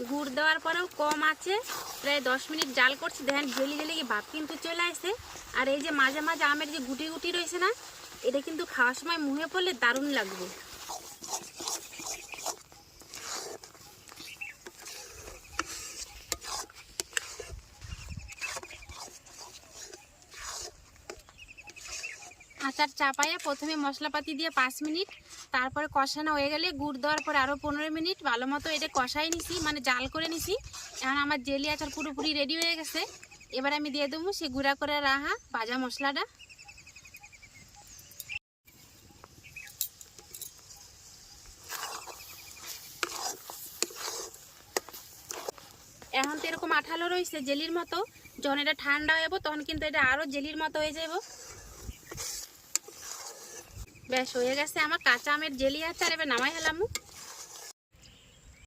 গুড় দেওয়ার পরেও কম আছে, প্রায় 10 মিনিট জাল করছি। দেখেন জেলি জেলি কি ভাব কিন্তু চলে আসে। আর এই যে মাঝে মাঝে আমের যে গুটি গুটি রয়েছে না, এটা কিন্তু খাওয়ার সময় মুখে পড়লে দারুণ লাগবে। আচার চাপাইয়া প্রথমে মশলাপাতি দিয়ে 5 মিনিট, তারপরে কষানো হয়ে গেলে গুড় দেওয়ার পরে আরও 15 মিনিট ভালো মতো এটা কষাই নিছি, মানে জাল করে নিছি। এখন আমার জেলি আচার পুরোপুরি রেডি হয়ে গেছে। এবার আমি দিয়ে দেবো সে গুঁড়া করে রাখা ভাজা মশলাটা। এখন তো এরকম আঠালো রয়েছে জেলির মতো, যখন এটা ঠান্ডা হয়ে যাবো তখন কিন্তু এটা আরও জেলির মতো হয়ে যাব। বেশ হয়ে গেছে আমার কাঁচা আমের জেলি আচার। এবার নামাই হেলামু।